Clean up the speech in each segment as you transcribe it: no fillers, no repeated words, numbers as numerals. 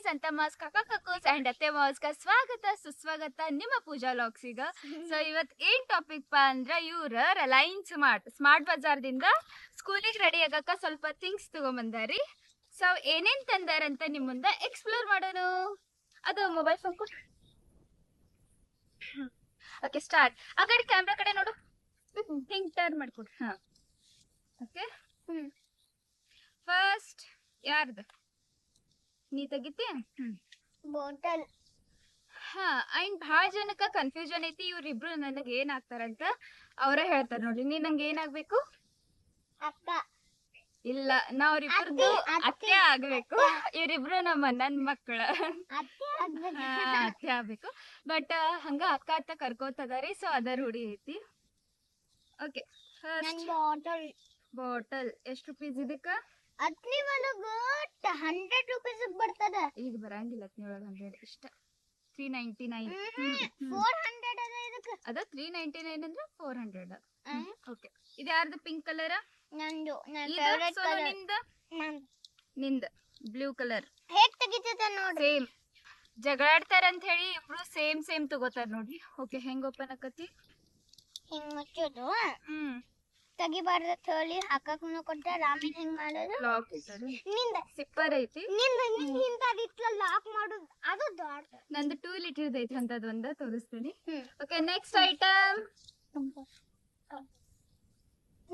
ಸಂತ ಮಾಸ್ ಕಾಕ ಕಕ್ಕೂಸ್ ಅಂಡ್ ಅತ್ತೆ ಮಾಸ್ಗ ಸ್ವಾಗತ ಸುಸ್ವಾಗತ ನಿಮ್ಮ ಪೂಜಾ ಲಾಕ್ಸಿಗ. ಸೊ ಇವತ್ ಏನ್ ಟಾಪಿಕ್ ಪಾ ಅಂದ್ರ ಇವ್ರ ರಿಲಯನ್ಸ್ ಸ್ಮಾರ್ಟ್ ಬಜಾರ್ದಿಂದ ಸ್ಕೂಲಿಗೆ ರೆಡಿ ಆಗಕ್ಕ ಸ್ವಲ್ಪ ಥಿಂಗ್ಸ್ ತಗೊಂಬಂದಾರಿ. ಸೊ ಏನೇನ್ ತಂದಾರಂತ ನಿಮ್ ಮುಂದೆ ಎಕ್ಸ್ಪ್ಲೋರ್ ಮಾಡೋಣ. ಅದು ಮೊಬೈಲ್ ಫೋನ್ ಕೊಟ್ಟು ಓಕೆ ಸ್ಟಾರ್ಟ್. ಆ ಕಡೆ ಕ್ಯಾಮ್ರಾ ಕಡೆ ನೋಡು, ಹಿಂಗ್ ಟರ್ನ್ ಮಾಡ್ಕೊಡು. ಹಾ ಓಕೆ. ಫಸ್ಟ್ ಯಾರ್ದು ನೀ ತೆಗಿತಿ? ಬಾಟಲ್. ಹಾ ಅಂಡ್ ಭಾಳ ಜನಕ್ಕ ಕನ್ಫ್ಯೂಷನ್ ಐತಿ ಇವ್ರಿಬ್ರು ನನಗೆ ಏನ್ ಆಗ್ತಾರಂತ. ಅವರೇ ಹೇಳ್ತಾರ ನೋಡಿ. ನೀ ನಂಗೆ ಏನಾಗ್ಬೇಕು? ಅಕ್ಕ. ಇಲ್ಲ, ನಾ ಅವ್ರಿಬ್ರದ್ದು ಅತ್ತೆ ಆಗ್ಬೇಕು. ಇವ್ರಿಬ್ರು ನಮ್ಮ ನನ್ ಮಕ್ಕಳ ಅತ್ತೆ ಆಗ್ಬೇಕು. ಬಟ್ ಹಂಗ ಅಕ್ಕ ಅತ್ತ ಕರ್ಕೋತದಾರಿ. ಸೊ ಅದ ರೂಢಿ ಐತಿ. Okay first bottle. ಬಾಟಲ್ ಎಷ್ಟು ರುಪೀಸ್ ಇದಕ್ಕ? ಅತ್ನಿ ಒಳಗ 100 ರೂಪೀಸ್ ಬರ್ತದ. ಈಗ ಬರಂಗಿಲ್ಲ ಅತ್ನಿಯೊಳಗ 100 ಇಷ್ಟ. 399 400 ಅದ ಇದಕ್ಕ. ಅದ 399 ಅಂದ್ರೆ 400. ಓಕೆ. ಇದು ಯಾರ್ದು? Pink colour. ನಂದು ನನ್ನ ಫೇವರೇಟ್ ಕಲರ್. ನಿಂದ ಬ್ಲೂ ಕಲರ್. ಹೇಗ್ ತೆಗಿತದ ನೋಡಿ. ಸೇಮ್ ಜಗಳಾಡ್ತಾರ ಅಂತ ಹೇಳಿ ಇಬ್ರು ಸೇಮ್ ಸೇಮ್ ತಗೋತಾರ ನೋಡಿ. ಓಕೆ, ಹೆಂಗ್ ಓಪನ್ ಆಕತಿ? ಹಿಂಗ್ ಮುಚ್ಚೋದು. ತೆಗಿಬಾರ್ದ ಹೇಳಿ ಹಾಕಕ್ನು ಕೊಟ್ಟಾರ. ಆಮೇಲೆ ಹೆಂಗ್ ಮಾಡೋದು? ಲಾಕ್ ಇಟ್ಟರು. ನಿಂದ ಸಿಪ್ಪರ್ ಐತಿ. ನಿಂದ ಅದಿಟ್ಲ ಲಾಕ್ ಮಾಡೋದು. ಅದು ದೊಡ್ಡ. ನಂದು 2 ಲೀಟರ್ ಐತಿ ಅಂತದ್ ಒಂದ ತೋರಿಸ್ತೀನಿ. Okay, next item.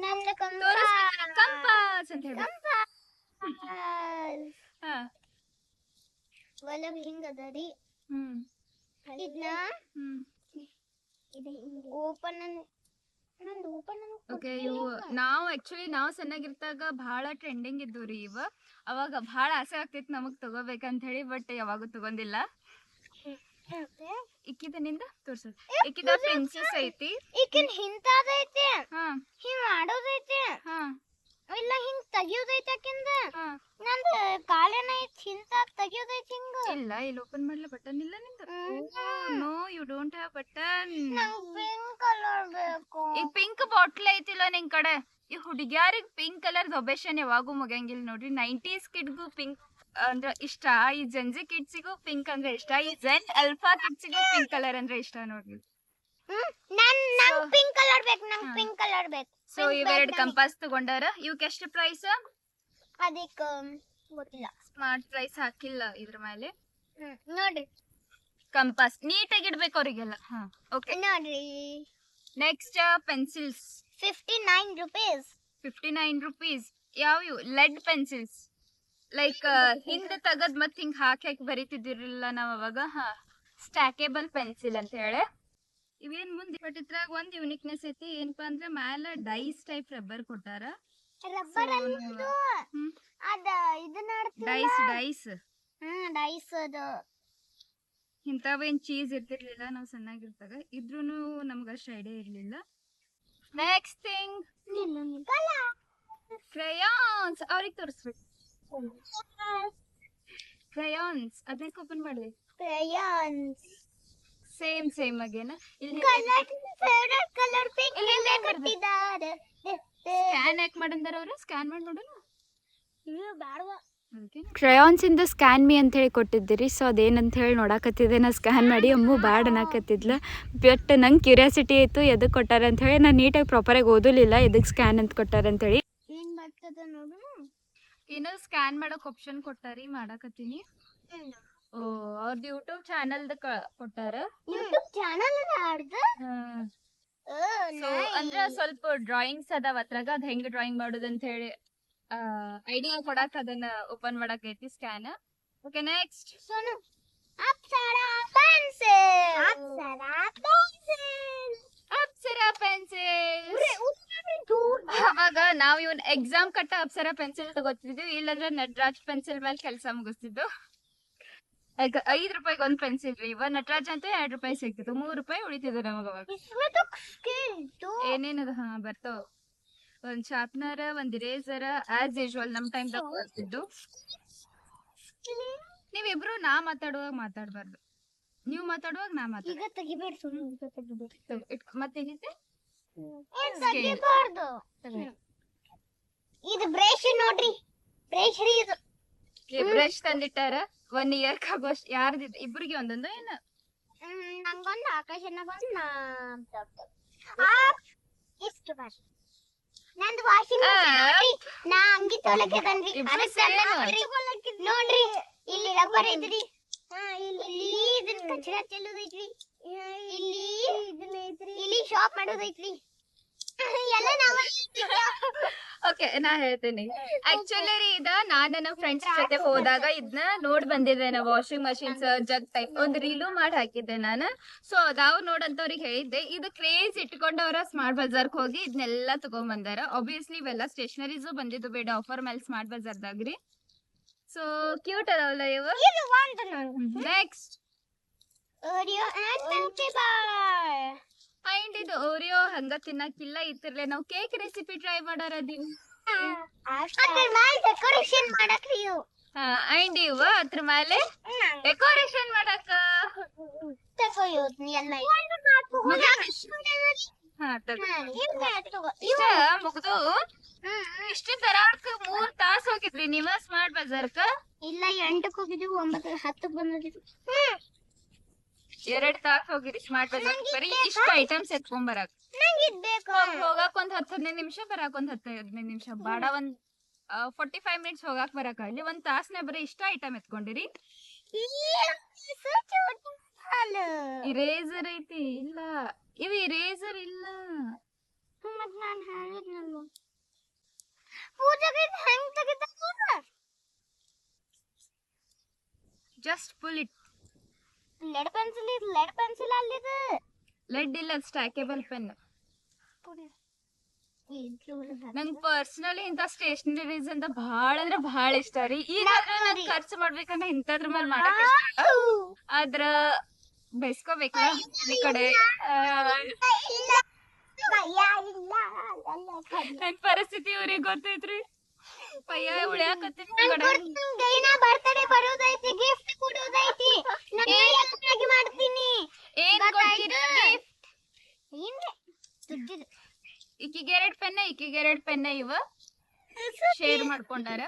ನಂದು ಕಂಪಾಸ್ ಅಂತ ಹೇಳಿ. ಹಾ ಒಳಗ ಹಿಂಗ ಅದರಿ. ಇದನ್ನ ಓಪನ್ ಓಕೆ. ಇವು ನಾವು ಸಣ್ಣಗಿರ್ತಾಗ ಬಹಳ ಟ್ರೆಂಡಿಂಗ್ ಇದ್ವು ರೀ ಇವ. ಅವಾಗ ಬಹಳ ಆಸೆ ಆಗ್ತಿತ್ತು ನಮಗ್ ತಗೋಬೇಕಂತ ಹೇಳಿ. ಬಟ್ ಯಾವಾಗೂ ತಗೊಂಡಿಲ್ಲ. ಇಕ್ಕಿದ ನಿಂದ ತೋರ್ಸು. ಇಕ್ಕಿದ ಪ್ರಿನ್ಸೆಸ್ ಐತಿ. ಈಕಿನ್ ಹಿಂತಾದೈತಿ. ಹಾ ಹಿಂಗ್ ಮಾಡೋದೈತಿ. ಹಾ ಇಲ್ಲ ಹಿಂಗ್ ತೆಗಿಯೋದೈತಿ. ಆಕಿಂದ ಹಾ ನಂದು ಕಾಲೇನ ಐತಿ. ಹಿಂತಾದ ತೆಗಿಯೋದೈತಿ. ಹಿಂಗ ಇಲ್ಲ, ಇಲ್ಲಿ ಓಪನ್ ಮಾಡ್ಲ ಬಟನ್ ಇಲ್ಲ ನಿಂದು. No, you don't have button. ನಂಗ್ ಪಿಂಕ್ ಕಲರ್ ಬೇಕು. ಈಗ ಪಿಂಕ್ ಬಾಟ್ಲ್ ಐತಿಲ್ಲ ನಿನ್ ಕಡೆ. ಈ ಹುಡುಗ್ಯಾರಿಗ್ ಪಿಂಕ್ ಕಲರ್ ಒಬೇಷನ್ ಯಾವಾಗೂ ಮುಗಿಯಂಗಿಲ್ಲ ನೋಡ್ರಿ. 90s ಕಿಡ್ಗೂ ಪಿಂಕ್ ಅಂದ್ರ ಇಷ್ಟ. ಈ ಜೆನ್ಜಿ ಕಿಡ್ಸಿಗೂ ಪಿಂಕ್ ಅಂದ್ರೆ ಇಷ್ಟ. ಈ ಜೆನ್ ಅಲ್ಫಾ ಕಿಡ್ಸಿಗೂ ಪಿಂಕ್ ಕಲರ್ ಅಂದ್ರೆ ಇಷ್ಟ ನೋಡ್ರಿ. ನಂಗ್ ಪಿಂಕ್ ಕಲರ್ ಬೇಕು. ನಂಗ್ ಪಿಂಕ್ ಕಲರ್ ಬೇಕು. ಸೊ ಇವೆರಡು ಕಂಪಾಸ್ ತಗೊಂಡಾರ. ಇವಕ್ಕೆ ಎಷ್ಟು ಪ್ರೈಸ್? ಅದಕ್ಕೆ ಗೊತ್ತಿಲ್ಲ. ಸ್ಮಾರ್ಟ್ ಪ್ರೈಸ್ ಹಾಕಿಲ್ಲ ಇದ್ರ ಮೇಲೆ. ನೋಡ್ರಿ ಕಂಪಾಸ್ ನೀಟಾಗಿ ಇಡ್ಬೇಕು ಅವರಿಗೆಲ್ಲ. ಹಾ ಓಕೆ. ನೋಡ್ರಿ ನೆಕ್ಸ್ಟ್ ಪೆನ್ಸಿಲ್ಸ್. 59 ರೂಪೀಸ್. 59 ರೂಪೀಸ್. ಯಾವ ಲೆಡ್ ಪೆನ್ಸಿಲ್ಸ್. ಲೈಕ್ ಹಿಂದೆ ತಗದ್ ಮತ್ ಹಿಂಗ್ ಹಾಕಿ ಬರೀತಿದಿರಲಿಲ್ಲ ನಾವ್ ಅವಾಗ. ಹಾ, ಸ್ಟ್ಯಾಕೇಬಲ್ ಪೆನ್ಸಿಲ್ ಅಂತ ಹೇಳಿ ಇವೇನ್ ಮುಂದೆ. ಬಟ್ ಇದ್ರಾಗ ಒಂದ್ ಯೂನಿಕ್ನೆಸ್ ಐತಿ. ಏನಪ್ಪಾ ಅಂದ್ರೆ ಮ್ಯಾಲ ಡೈಸ್ ಟೈಪ್ ರಬ್ಬರ್ ಕೊಟ್ಟಾರ. ರಬ್ಬರ್ ಅನ್ನೋದು ಅದ ಇದನ್ನ ಡೈಸ್ ಡೈಸ್ ಅದು. ಇಂಥವೇನ್ ಚೀಸ್ ಇರ್ತಿರ್ಲಿಲ್ಲ ನಾವ್ ಸಣ್ಣಾಗಿರ್ತಾಗ. ಇದ್ರೂನು ನಮ್ಗ ಅಷ್ಟು ಐಡಿಯಾ ಇರ್ಲಿಲ್ಲ. Next thing crayons. ಅವ್ರಿಗೆ ತೋರಿಸ್ಬೇಕು. ಕ್ರೇಯಾನ್ಸ್ ಅದಕ್ಕೆ ಓಪನ್ ಮಾಡಿ. ಕ್ರೇಯಾನ್ಸ್ ಸೇಮ್ ಸೇಮ್ ಆಗೇನ. ಇಲ್ಲಿ ಫೇವರೇಟ್ ಕಲರ್ ಪಿಂಕ್ ಹಿಂದೆ ಕೊಟ್ಟಿದ್ದಾರೆ. ಸ್ಕ್ಯಾನ್ ಯಾಕೆ ಮಾಡಂದಾರ ಅವ್ರು? ಸ್ಕ್ಯಾನ್ ಮಾಡಿ ನೋಡೋಣ. ಬ್ಯಾಡವಾ. ಕ್ರಯಾನ್ಸ್ ಇಂದ ಸ್ಕ್ಯಾನ್ ಮೀ ಅಂತ ಹೇಳಿ ಕೊಟ್ಟಿದ್ದೀರಿ. ಸೊ ಅದೇನಂತ ಹೇಳಿ ನೋಡಾಕತ್ತಿದ್ದೆ. ನಾ ಸ್ಕ್ಯಾನ್ ಮಾಡಿ ಅಮ್ಮು ಬ್ಯಾಡ್ ಅನ್ನಕತ್ತಿದ್ಲ. ಬಟ್ ನಂಗೆ ಕ್ಯೂರಿಯಾಸಿಟಿ ಆಯಿತು ಎದಕ್ಕೆ ಕೊಟ್ಟಾರ ಅಂತ ಹೇಳಿ. ನಾನು ನೀಟಾಗಿ ಪ್ರಾಪರಾಗಿ ಓದಲಿಲ್ಲ ಎದಕ್ಕೆ ಸ್ಕ್ಯಾನ್ ಅಂತ ಕೊಟ್ಟಾರ ಅಂತ ಹೇಳಿ. ಏನ್ ಬರ್ತದ ನೋಡು. ಏನೋ ಸ್ಕ್ಯಾನ್ ಮಾಡೋಕೆ ಆಪ್ಷನ್ ಕೊಟ್ಟಾರಿ, ಮಾಡಾಕತ್ತೀನಿ. ಓ, ಅವ್ರದ್ದು ಯೂಟ್ಯೂಬ್ ಚಾನಲ್ದ ಕೊಟ್ಟಾರ. ಯೂಟ್ಯೂಬ್ ಚಾನಲ್ ಅದ. ಸೊ ಅಂದ್ರ ಸ್ವಲ್ಪ ಡ್ರಾಯಿಂಗ್ಸ್ ಅದಾವ ಅದ್ರಾಗ. ಅದ್ ಹೆಂಗ್ ಡ್ರಾಯಿಂಗ್ ಮಾಡೋದು ಅಂತ ಹೇಳಿ ಐಡಿಯಾ ಕೊಡಾಕ ಅದನ್ನ ಓಪನ್ ಮಾಡಾಕೈತಿ scan. Okay, next Sonu Apsara pencil. Apsara pencil. ಅವಾಗ ನಾವ್ ಇವನ್ ಎಕ್ಸಾಮ್ ಕಟ್ಟ ಅಪ್ಸರಾ ಪೆನ್ಸಿಲ್ ತಗೋತಿದ್ವಿ. ಇಲ್ಲಾಂದ್ರೆ ನಟರಾಜ್ ಪೆನ್ಸಿಲ್ ಮೇಲೆ ಕೆಲಸ ಮುಗಿಸ್ತಿದ್ದು. 5 ರೂಪಾಯಿಗೆ ಒಂದ್ ಪೆನ್ಸಿಲ್ ರೀ. ಇವ ನಟರಾಜ್ ಅಂತ 2 ರೂಪಾಯಿ ಸಿಗ್ತಿತ್ತು. 3 ರೂಪಾಯಿ ಉಳಿತಿದ್ರು ನಮಗ ಅವಾಗ. ಏನೇನದ? ಹಾ ಬರ್ತಾವ. ಒಂದ್ ಶಾರ್ಪ್ನರ್, ಒಂದ್ ಇರೇಸರ್, ಆಸ್ ಯೂಶುವಲ್ ನಮ್ ಟೈಮ್ ದಾಗ ಬರ್ತಿದ್ದು. ನೀವಿಬ್ರು ನಾ ಮಾತಾಡುವಾಗ ಮಾತಾಡ್ಬಾರ್ದು. ನೀವು ಮಾತಾಡುವಾಗ ನಾ ಮಾತಾಡ. ಈಗ ತೆಗಿಬೇಡ ಸೋನು. ಈಗ ತೆಗಿಬೇಡ. ಮತ್ತೆ ಹೇಗಿದೆ? ತೆಗಿಬಾರ್ದು. ಇದು ಬ್ರಷ್ ನೋಡ್ರಿ. ಬ್ರಷ್ ರೀ ಇದು. ಬ್ರಷ್ ತಂದಿಟ್ಟಾರ 1 ಇಯರ್ ಆಗೋಷ್ಟು ಯಾರ್ದು ಇಬ್ರಿಗೆ ಒಂದೊಂದು ಏನು ನಂಗೊಂದು ಆಕಾಶನಗೊಂದು ಎಷ್ಟು ಬಾರಿ ನಂದು ವಾಷಿಂಗ್ ನಾ ಅಂಗಿ ತೊಳಕ್ಕೆ ತಂದ್ರಿ ಇಬ್ರು same. ನೋಡ್ರಿ ಇಲ್ಲಿ ರಬ್ಬರ್ ಐತ್ರಿ ಇಲ್ಲಿ ಇದನ್ನ ಕಚರ ಚೆಲ್ಲೋದೈತ್ರಿ ಇಲ್ಲಿ ಶಾಪ್ ಮಾಡೋದೈತ್ರಿ ಎಲ್ಲ ನಾವ ಓಕೆ ನಾ ಹೇಳ್ತೀನಿ ಆಕ್ಚುಲಿ ನಾನ್ ನನ್ನ ಫ್ರೆಂಡ್ಸ್ ಜೊತೆ ಹೋದಾಗ ಇದನ್ನ ನೋಡ್ ಬಂದಿದ್ದೆ ನಾ ವಾಷಿಂಗ್ ಮಷಿನ್ಸ್ ಜಗ್ ಟೈಪ್ ಒಂದ್ ರೀಲು ಮಾಡಿ ಹಾಕಿದ್ದೆ ನಾನು ಸೊ ಅದಾವ್ ನೋಡಂತವ್ರಿಗೆ ಹೇಳಿದ್ದೆ ಇದು ಕ್ರೇಜ್ ಇಟ್ಕೊಂಡವ್ರ ಸ್ಮಾರ್ಟ್ ಬಜಾರ್ಕ್ ಹೋಗಿ ಇದನ್ನೆಲ್ಲ ತಗೊಂಡ್ ಬಂದಾರ ಆಬ್ವಿಯಸ್ಲಿ ಇವೆಲ್ಲ ಸ್ಟೇಷನರೀಸು ಬಂದಿದ್ದು ಬೇಡ ಆಫರ್ ಮೇಲೆ ಸ್ಮಾರ್ಟ್ ಬಜಾರ್ದಾಗ್ರಿ ಸೊ ಕ್ಯೂಟ್ ಅದಾವಲ್ಲ ಇವು ಇದು ಒಂದು ನೆಕ್ಸ್ಟ್ ಓರಿಯೋ ಆಂಟಿ ಬಾರ್ ಅಂಡ್ ಇದು ಓರಿಯೋ ಹಂಗ ತಿನ್ನಕ್ಕಿಲ್ಲ ಇತ್ತಿರ್ಲೆ ನಾವು ಕೇಕ್ ರೆಸಿಪಿ ಟ್ರೈ ಮಾಡಾರದೀವಿ ಅದ್ರ ಮೇಲೆ ಡೆಕೋರೇಷನ್ ಮಾಡಕ್ರಿ ಇವು ಅಂಡ್ ಇವು ಅದ್ರ ಮೇಲೆ ಡೆಕೋರೇಷನ್ ಮಾಡಕ ತಗೋ ಇವ್ನ ಎಲ್ಲ ಹಾ ತಗೋ. ತಗೋ ಇಷ್ಟ ಮುಗ್ದು ಇಷ್ಟು ತರಾಕ್ 3 ತಾಸ್ ಹೋಗಿದ್ರಿ ನೀವ ಸ್ಮಾರ್ಟ್ ಬಜಾರ್ಕ ಇಲ್ಲ 8ಕ್ಕೆ ಹೋಗಿದ್ವಿ 9 10ಕ್ಕೆ ಬಂದಿದ್ವಿ 2 ತಾಸ್ ಹೋಗಿರಿ ಸ್ಮಾರ್ಟ್ ಬಜಾರ್ ಬರೀ ಇಷ್ಟು ಐಟಮ್ಸ್ ಎತ್ಕೊಂಡ್ ಬರಾಕ್ ನಂಗೆ ಇದ್ ಬೇಕು ಹೋಗಾಕ್ ಒಂದ್ 10-15 ನಿಮಿಷ ಬರಾಕ್ ಒಂದ್ 10-15 ನಿಮಿಷ ಬಾಡ ಒಂದ್ 45 ಮಿನಿಟ್ಸ್ ಹೋಗಾಕ್ ಬರಾಕ ಅಲ್ಲಿ 1 ತಾಸ್ನೇ ಬರೀ ಇಷ್ಟ ಐಟಮ್ ಎತ್ಕೊಂಡಿರಿ ಇರೇಸರ್ ಐತಿ ಇಲ್ಲ ಇವು ಇರೇಸರ್ ಇಲ್ಲ ಮತ್ ನಾನು ಹೇಳಿದ್ನಲ್ಲ ಪೂಜೆಗೆ ಹೆಂಗ್ ತೆಗಿತಾರ just pull it lead pencil ಅಲ್ಲಿದೆ ಲೆಡ್ ಇಲ್ಲ ಸ್ಟ್ಯಾಕೇಬಲ್ ಪೆನ್ ನಂಗ್ ಪರ್ಸನಲಿ ಇಂತ ಸ್ಟೇಷನರೀಸ್ ಅಂತ ಬಹಳ ಅಂದ್ರೆ ಬಹಳ ಇಷ್ಟ ರೀ ಈಗ ನಂಗ್ ಖರ್ಚು ಮಾಡ್ಬೇಕಂದ್ರೆ ಇಂಥದ್ರ ಮೇಲೆ ಮಾಡಕ್ ಇಷ್ಟ ಆದ್ರ ಬೈಸ್ಕೋಬೇಕಲ್ಲ ಈ ಕಡೆ ನನ್ ಪರಿಸ್ಥಿತಿ ಇವ್ರಿಗೆ ಗೊತ್ತೈತ್ರಿ ಪಯ್ಯ ಉಳ್ಯಾಕತ್ತೀನಿ ಕಡೆ ಬರ್ತಡೇ ಬರೋದೈತಿ ಗಿಫ್ಟ್ ಕೊಡೋದೈತಿ ನಾನು ಮಾಡ್ತೀನಿ ಏನ್ ಕೊಡ್ತೀರಾ ಏನ್ರಿ ದುಡ್ಡಿದು ಈಕಿಗೆ 2 ಪೆನ್ನ ಇವ ಶೇರ್ ಮಾಡ್ಕೊಂಡಾರ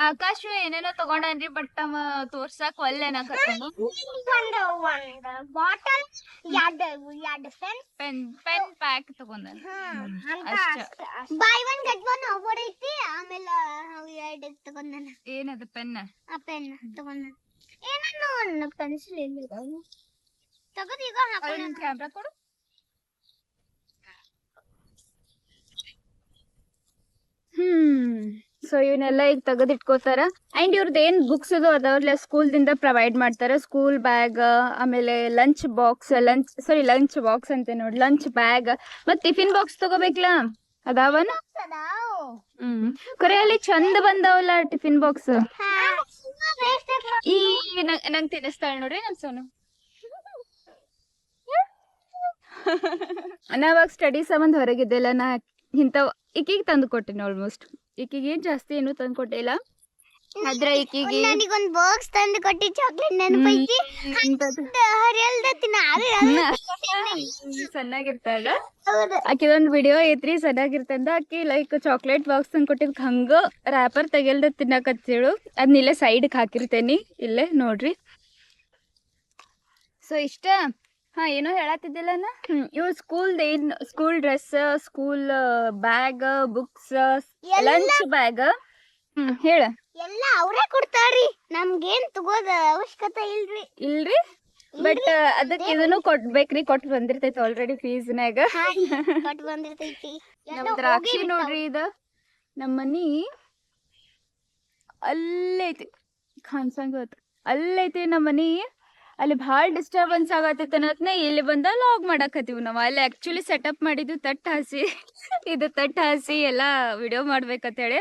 ಆಕಾಶ್ ಏನೇನೋ ತಗೊಂಡನ್ರಿ ಬಟ್ ಅವ ತೋರ್ಸಾಕ್ ಒಲ್ಲೆನ ಕರ್ಕೊಂಡು ಒಂದು ಬಾಟಲ್ ಎರಡು ಪೆನ್ ಪ್ಯಾಕ್ ತಗೊಂಡ ಅಷ್ಟ by one get one offer ಐತಿ ಆಮೇಲೆ ಎರಡು ತಗೊಂಡನ ಏನದು ಪೆನ್ ಆ ಪೆನ್ ತಗೊಂಡ ಏನನ್ನ ಒಂದು ಪೆನ್ಸಿಲ್ ಇಲ್ಲ ತಗದು ಈಗ ಹಾಕೋಣ ಕ್ಯಾಮ್ರಾ ಕೊಡು ಸೊ ಇವನ್ನೆಲ್ಲ ಈಗ ತೆಗೆದಿಟ್ಕೋತಾರ ಅಂಡ್ ಇವ್ರದ್ದು ಏನ್ ಬುಕ್ಸ್ ಅದು ಅದಾವ್ರಲ್ಲ ಸ್ಕೂಲ್ ದಿಂದ ಪ್ರೊವೈಡ್ ಮಾಡ್ತಾರ ಸ್ಕೂಲ್ ಬ್ಯಾಗ್ ಆಮೇಲೆ ಲಂಚ್ ಬಾಕ್ಸ್ ಲಂಚ್ ಬಾಕ್ಸ್ ಅಂತ ನೋಡಿ ಲಂಚ್ ಬ್ಯಾಗ್ ಮತ್ ಟಿಫಿನ್ ಬಾಕ್ಸ್ ತಗೋಬೇಕಲ್ಲ ಅದಾವನ ಕರೆ ಅಲ್ಲಿ ಚಂದ ಬಂದಾವಲ್ಲ ಟಿಫಿನ್ ಬಾಕ್ಸ್ ಈ ನಂಗ್ ತಿನ್ನಿಸ್ತಾಳ ನೋಡ್ರಿ ನಮ್ ಸೋನು ನಾವಾಗ ಸ್ಟಡಿ ಸಂಬಂಧ ಹೊರಗಿದ್ದೆಲ್ಲ ನಾ ಇಂಥವ್ ಈಕಿಗೆ ತಂದು ಕೊಟ್ಟಿನಿ ಆಲ್ಮೋಸ್ಟ್ ಈಕಿಗೆ ಏನ್ ಜಾಸ್ತಿ ಏನು ತಂದು ಕೊಟ್ಟಿಲ್ಲ ಆದ್ರ ಈಕಿಗೆ ನನಗೊಂದು ಬಾಕ್ಸ್ ತಂದು ಕೊಟ್ಟಿ ಚಾಕ್ಲೇಟ್ ನೆನಪೈತಿ ಹರಿಯಲ್ದತಿ ಸಣ್ಣಾಗಿರ್ತಾಳ ಆಕಿದೊಂದ್ ವಿಡಿಯೋ ಐತ್ರಿ ಸಣ್ಣಾಗಿರ್ತಂದ ಆಕಿ ಲೈಕ್ ಚಾಕ್ಲೇಟ್ ಬಾಕ್ಸ್ ತಂದು ಕೊಟ್ಟಿದ್ ಹಂಗ ರ್ಯಾಪರ್ ತೆಗೆಲ್ದ ತಿನ್ನಕತ್ತೇಳು ಅದನ್ನ ಇಲ್ಲೇ ಸೈಡ್ಗೆ ಹಾಕಿರ್ತೇನಿ ಇಲ್ಲೇ ನೋಡ್ರಿ ಸೊ ಇಷ್ಟ ಹಾ ಏನೋ ಹೇಳತ್ತಿದ್ದಿಲ್ಲ ಇವ್ school dress school bag books lunch bag ಹೇಳ ಎಲ್ಲ ಅವರೇ ಕೊಡ್ತಾರ್ರಿ ನಮ್ಗೇನ್ ತಗೋದ ಅವಶ್ಯಕತೆ ಇಲ್ರಿ ಬಟ್ ಅದಕ್ಕೆ ಇದನ್ನು ಕೊಟ್ಬೇಕ್ರಿ ಕೊಟ್ಟು ಬಂದಿರ್ತೈತಿ ಆಲ್ರೆಡಿ ಫೀಸ್ನಾಗ ಕೊಟ್ಟು ಬಂದಿರ್ತೈತಿ ನಮ್ ದ್ರಾಕ್ಷಿ ನೋಡ್ರಿ ಇದ ನಮ್ಮ ಮನಿ ಅಲ್ಲೈತಿ ಕಾಣ್ಸಂಗ ಅಲ್ಲೈತಿ ನಮ್ಮ ಮನಿ ಅಲ್ಲಿ ಭಾಳ ಡಿಸ್ಟರ್ಬೆನ್ಸ್ ಆಗತ್ತೈತೆ ಅನ್ನೋದ್ನ ಇಲ್ಲಿ ಬಂದ ಲಾಗ್ ಮಾಡಕತ್ತೀವಿ ನಾವು ಅಲ್ಲಿ ಆಕ್ಚುಲಿ ಸೆಟಪ್ ಮಾಡಿದ್ದು ತಟ್ಟು ಹಾಸಿ ಎಲ್ಲ ವಿಡಿಯೋ ಮಾಡ್ಬೇಕಂತೇಳಿ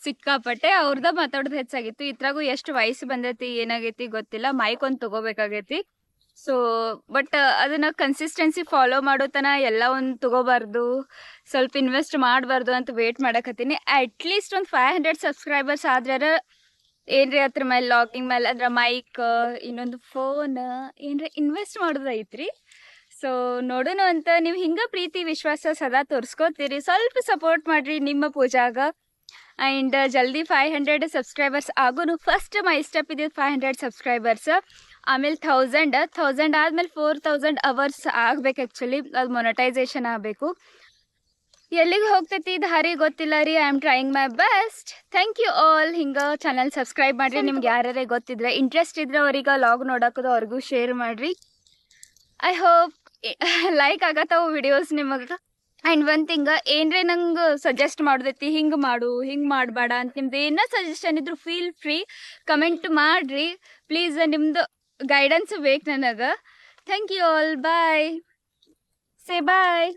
ಸಿಕ್ಕಾಪಟ್ಟೆ ಅವ್ರದ ಮಾತಾಡೋದು ಹೆಚ್ಚಾಗಿತ್ತು ಇದ್ರಾಗೂ ಎಷ್ಟು ವಯಸ್ಸು ಬಂದೈತಿ ಏನಾಗೈತಿ ಗೊತ್ತಿಲ್ಲ ಮೈಕ್ ಒಂದು ತಗೋಬೇಕಾಗೈತಿ ಸೊ ಬಟ್ ಅದನ್ನ ಕನ್ಸಿಸ್ಟೆನ್ಸಿ ಫಾಲೋ ಮಾಡೋ ತನ ಎಲ್ಲ ಒಂದು ತಗೋಬಾರ್ದು ಸ್ವಲ್ಪ ಇನ್ವೆಸ್ಟ್ ಮಾಡಬಾರ್ದು ಅಂತ ವೇಟ್ ಮಾಡಕತ್ತೀನಿ ಅಟ್ಲೀಸ್ಟ್ ಒಂದು 500 ಸಬ್ಸ್ಕ್ರೈಬರ್ಸ್ ಆದ್ರೆ ಏನ್ರಿ ಅದ್ರ ಮೇಲೆ ಲಾಗಿಂಗ್ ಮೇಲೆ ಅದ್ರ ಮೈಕ್ ಇನ್ನೊಂದು ಫೋನ್ ಏನ್ರಿ ಇನ್ವೆಸ್ಟ್ ಮಾಡೋದೈತ್ರಿ ಸೊ ನೋಡೋಣ ಅಂತ ನೀವು ಹಿಂಗ ಪ್ರೀತಿ ವಿಶ್ವಾಸ ಸದಾ ತೋರಿಸ್ಕೋತೀರಿ ಸ್ವಲ್ಪ ಸಪೋರ್ಟ್ ಮಾಡ್ರಿ ನಿಮ್ಮ ಪೂಜಾಗ ಆ್ಯಂಡ್ ಜಲ್ದಿ 500 ಸಬ್ಸ್ಕ್ರೈಬರ್ಸ್ ಆಗೋನು ಫಸ್ಟ್ ಮೈ ಸ್ಟೆಪ್ ಇದೆ 500 ಸಬ್ಸ್ಕ್ರೈಬರ್ಸ್, ಆಮೇಲೆ 1000 ಆದಮೇಲೆ 4000 ಅವರ್ಸ್ ಆಗ್ಬೇಕು. ಆ್ಯಕ್ಚುಲಿ ಅದು ಮೊನಟೈಸೇಷನ್ ಆಗಬೇಕು. ಎಲ್ಲಿಗೆ ಹೋಗ್ತೈತಿ ದಾರಿ ಗೊತ್ತಿಲ್ಲ ರೀ. I am trying my best. Thank you all. ಹಿಂಗೆ ಚಾನಲ್ ಸಬ್ಸ್ಕ್ರೈಬ್ ಮಾಡಿರಿ. ನಿಮ್ಗೆ ಯಾರ್ಯಾರೇ ಗೊತ್ತಿದ್ರೆ ಇಂಟ್ರೆಸ್ಟ್ ಇದ್ರೆ ಅವ್ರಿಗೆ ಲಾಗ್ ನೋಡೋಕದು ಅವ್ರಿಗೂ ಶೇರ್ ಮಾಡಿರಿ. ಐ ಹೋಪ್ ಲೈಕ್ ಆಗತ್ತವು ವಿಡಿಯೋಸ್ ನಿಮಗೆ. ಆ್ಯಂಡ್ ಒಂದು ಥಿಂಗ್, ಏನರೇ ನಂಗೆ ಸಜೆಸ್ಟ್ ಮಾಡೋದೈತಿ, ಹಿಂಗೆ ಮಾಡು ಹಿಂಗೆ ಮಾಡಬೇಡ ಅಂತ ನಿಮ್ದು ಏನೋ ಸಜೆಷನ್ ಇದ್ರು ಫೀಲ್ ಫ್ರೀ ಕಮೆಂಟ್ ಮಾಡಿರಿ ಪ್ಲೀಸ್. ನಿಮ್ಮದು ಗೈಡೆನ್ಸ್ ಬೇಕು ನನಗೆ. Thank you all. Bye. Say bye.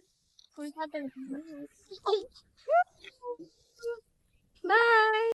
Bye.